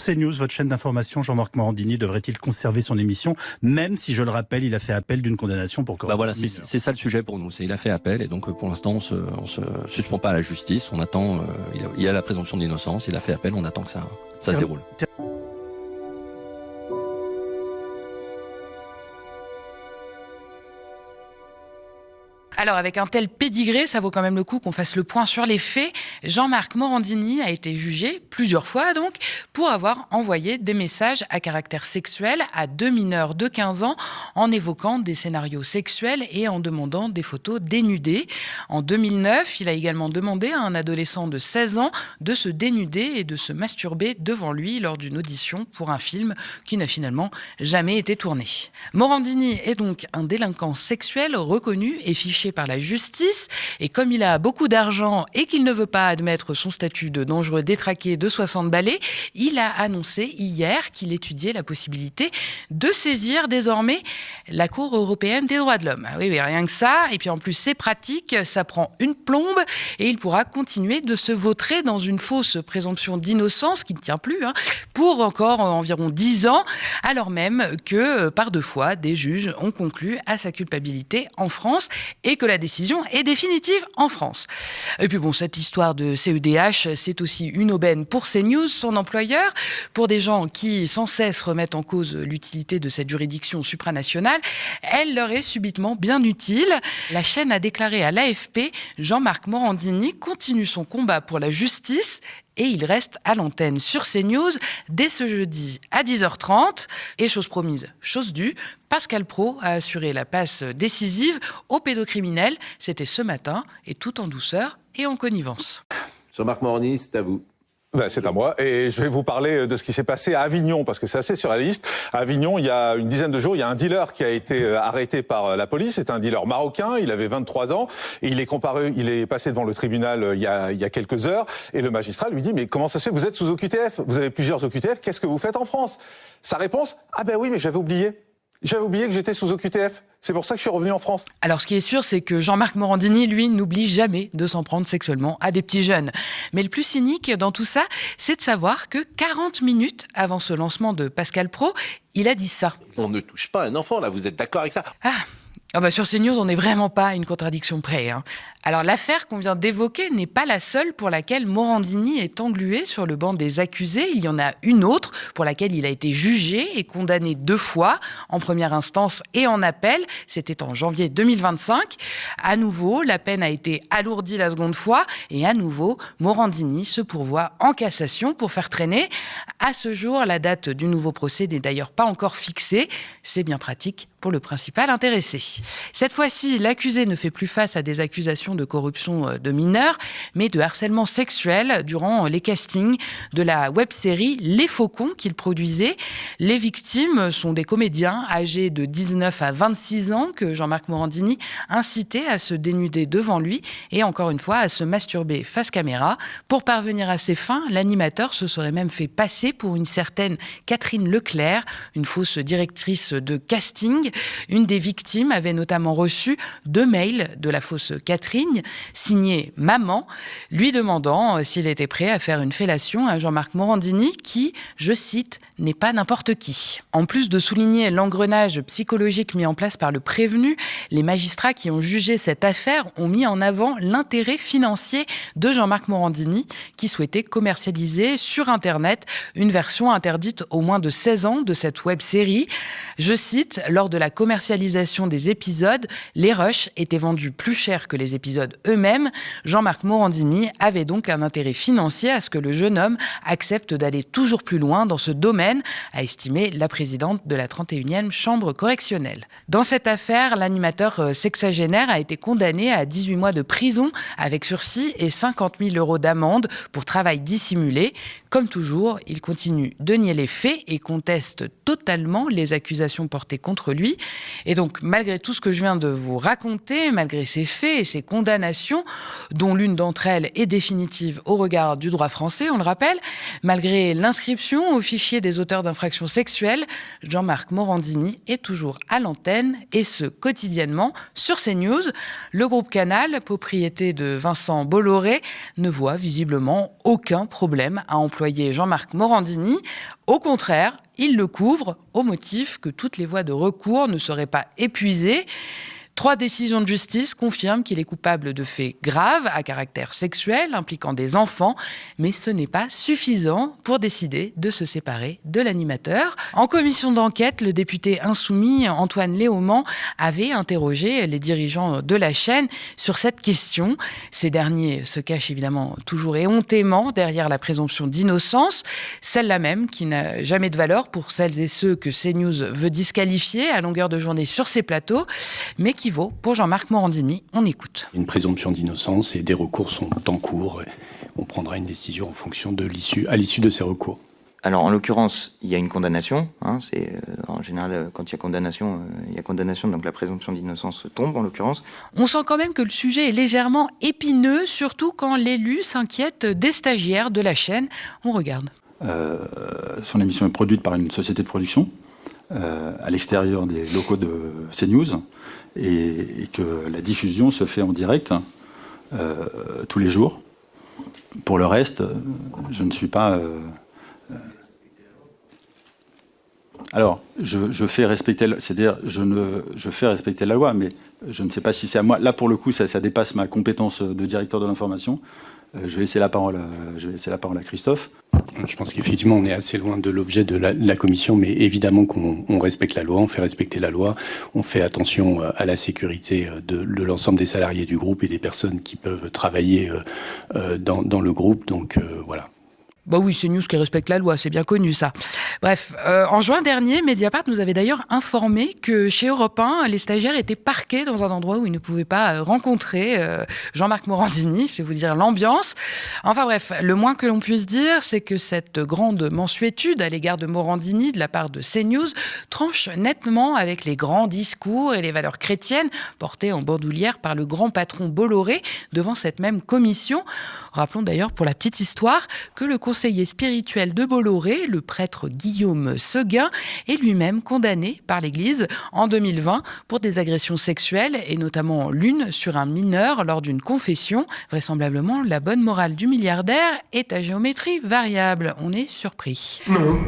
CNews, votre chaîne d'information, Jean-Marc Morandini devrait-il conserver son émission, même si, je le rappelle, il a fait appel d'une condamnation pour corruption? Voilà, c'est ça le sujet pour nous. Il a fait appel et donc pour l'instant on se suspend pas à la justice. On attend. Il y a la présomption d'innocence. Il a fait appel. On attend que ça se déroule. Alors, avec un tel pédigré, ça vaut quand même le coup qu'on fasse le point sur les faits. Jean-Marc Morandini a été jugé plusieurs fois, donc, pour avoir envoyé des messages à caractère sexuel à 2 mineurs de 15 ans en évoquant des scénarios sexuels et en demandant des photos dénudées. En 2009, il a également demandé à un adolescent de 16 ans de se dénuder et de se masturber devant lui lors d'une audition pour un film qui n'a finalement jamais été tourné. Morandini est donc un délinquant sexuel reconnu et fiché par la justice, et comme il a beaucoup d'argent et qu'il ne veut pas admettre son statut de dangereux détraqué de 60 balais, il a annoncé hier qu'il étudiait la possibilité de saisir désormais la Cour européenne des droits de l'homme. Oui, rien que ça, et puis en plus c'est pratique, ça prend une plombe et il pourra continuer de se vautrer dans une fausse présomption d'innocence qui ne tient plus, pour encore environ 10 ans, alors même que par 2 fois des juges ont conclu à sa culpabilité en France et que la décision est définitive en France. Et puis cette histoire de CEDH, c'est aussi une aubaine pour CNews, son employeur, pour des gens qui sans cesse remettent en cause l'utilité de cette juridiction supranationale. Elle leur est subitement bien utile. La chaîne a déclaré à l'AFP, Jean-Marc Morandini continue son combat pour la justice et il reste à l'antenne sur CNews dès ce jeudi à 10h30. Et chose promise, chose due, Pascal Praud a assuré la passe décisive aux pédocriminels. C'était ce matin, et tout en douceur et en connivence. Jean-Marc Morandini, c'est à vous. C'est à moi, et je vais vous parler de ce qui s'est passé à Avignon, parce que c'est assez surréaliste. À Avignon, il y a une dizaine de jours, il y a un dealer qui a été arrêté par la police. C'est un dealer marocain, il avait 23 ans, et il est passé devant le tribunal il y a quelques heures, et le magistrat lui dit « Mais comment ça se fait? Vous êtes sous OQTF, vous avez plusieurs OQTF, qu'est-ce que vous faites en France ?» Sa réponse « Ah ben oui, mais j'avais oublié. J'avais oublié que j'étais sous OQTF. C'est pour ça que je suis revenu en France. » Alors, ce qui est sûr, c'est que Jean-Marc Morandini, lui, n'oublie jamais de s'en prendre sexuellement à des petits jeunes. Mais le plus cynique dans tout ça, c'est de savoir que 40 minutes avant ce lancement de Pascal Praud, il a dit ça. On ne touche pas un enfant, là, vous êtes d'accord avec ça? Sur CNews, on n'est vraiment pas à une contradiction près. Alors, l'affaire qu'on vient d'évoquer n'est pas la seule pour laquelle Morandini est englué sur le banc des accusés. Il y en a une autre pour laquelle il a été jugé et condamné 2 fois, en première instance et en appel. C'était en janvier 2025. À nouveau, la peine a été alourdie la seconde fois et à nouveau, Morandini se pourvoit en cassation pour faire traîner. À ce jour, la date du nouveau procès n'est d'ailleurs pas encore fixée. C'est bien pratique pour le principal intéressé. Cette fois-ci, l'accusé ne fait plus face à des accusations de corruption de mineurs, mais de harcèlement sexuel durant les castings de la web-série Les Faucons qu'il produisait. Les victimes sont des comédiens âgés de 19 à 26 ans que Jean-Marc Morandini incitait à se dénuder devant lui et encore une fois à se masturber face caméra. Pour parvenir à ses fins, l'animateur se serait même fait passer pour une certaine Catherine Leclerc, une fausse directrice de casting. Une des victimes avait notamment reçu 2 mails de la fausse Catherine, signés « Maman », lui demandant s'il était prêt à faire une fellation à Jean-Marc Morandini qui, je cite, « n'est pas n'importe qui ». En plus de souligner l'engrenage psychologique mis en place par le prévenu, les magistrats qui ont jugé cette affaire ont mis en avant l'intérêt financier de Jean-Marc Morandini qui souhaitait commercialiser sur Internet une version interdite aux moins de 16 ans de cette web-série. Je cite, « Lors de la commercialisation des épisodes, les rushs étaient vendus plus cher que les épisodes eux-mêmes. Jean-Marc Morandini avait donc un intérêt financier à ce que le jeune homme accepte d'aller toujours plus loin dans ce domaine, a estimé la présidente de la 31e chambre correctionnelle. Dans cette affaire, l'animateur sexagénaire a été condamné à 18 mois de prison avec sursis et 50 000 € d'amende pour travail dissimulé. Comme toujours, il continue de nier les faits et conteste totalement les accusations portées contre lui. Et donc, malgré tout ce que je viens de vous raconter, malgré ces faits et ces condamnations, dont l'une d'entre elles est définitive au regard du droit français, on le rappelle, malgré l'inscription au fichier des auteurs d'infractions sexuelles, Jean-Marc Morandini est toujours à l'antenne, et ce, quotidiennement, sur CNews. Le groupe Canal, propriété de Vincent Bolloré, ne voit visiblement aucun problème à employer employé Jean-Marc Morandini. Au contraire, il le couvre au motif que toutes les voies de recours ne seraient pas épuisées. 3 décisions de justice confirment qu'il est coupable de faits graves à caractère sexuel impliquant des enfants, mais ce n'est pas suffisant pour décider de se séparer de l'animateur. En commission d'enquête, le député insoumis Antoine Léaumont avait interrogé les dirigeants de la chaîne sur cette question. Ces derniers se cachent évidemment toujours éhontément derrière la présomption d'innocence, celle-là même qui n'a jamais de valeur pour celles et ceux que CNews veut disqualifier à longueur de journée sur ses plateaux, mais qui vaut pour Jean-Marc Morandini. On écoute. Une présomption d'innocence et des recours sont en cours. On prendra une décision en fonction de à l'issue de ces recours. Alors en l'occurrence, il y a une condamnation. C'est en général quand il y a condamnation, donc la présomption d'innocence tombe en l'occurrence. On sent quand même que le sujet est légèrement épineux, surtout quand l'élu s'inquiète des stagiaires de la chaîne. On regarde. Son émission est produite par une société de production à l'extérieur des locaux de CNews et que la diffusion se fait en direct tous les jours. Pour le reste, je ne suis pas... Alors, je fais respecter, c'est-à-dire je fais respecter la loi, mais je ne sais pas si c'est à moi. Là, pour le coup, ça dépasse ma compétence de directeur de l'information. Je vais laisser la parole à Christophe. Je pense qu'effectivement, on est assez loin de l'objet de la commission, mais évidemment qu'on respecte la loi, on fait respecter la loi, on fait attention à la sécurité de l'ensemble des salariés du groupe et des personnes qui peuvent travailler dans le groupe. Donc voilà. Bah oui, c'est News qui respecte la loi, c'est bien connu ça. Bref, en juin dernier, Mediapart nous avait d'ailleurs informé que chez Europe 1, les stagiaires étaient parqués dans un endroit où ils ne pouvaient pas rencontrer Jean-Marc Morandini, c'est vous dire l'ambiance. Enfin bref, le moins que l'on puisse dire, c'est que cette grande mansuétude à l'égard de Morandini de la part de CNews tranche nettement avec les grands discours et les valeurs chrétiennes portées en bandoulière par le grand patron Bolloré devant cette même commission. Rappelons d'ailleurs pour la petite histoire que le conseiller spirituel de Bolloré, le prêtre Guillaume Seguin, est lui-même condamné par l'Église en 2020 pour des agressions sexuelles et notamment l'une sur un mineur lors d'une confession. Vraisemblablement, la bonne morale du milliardaire est à géométrie variable. On est surpris. Non.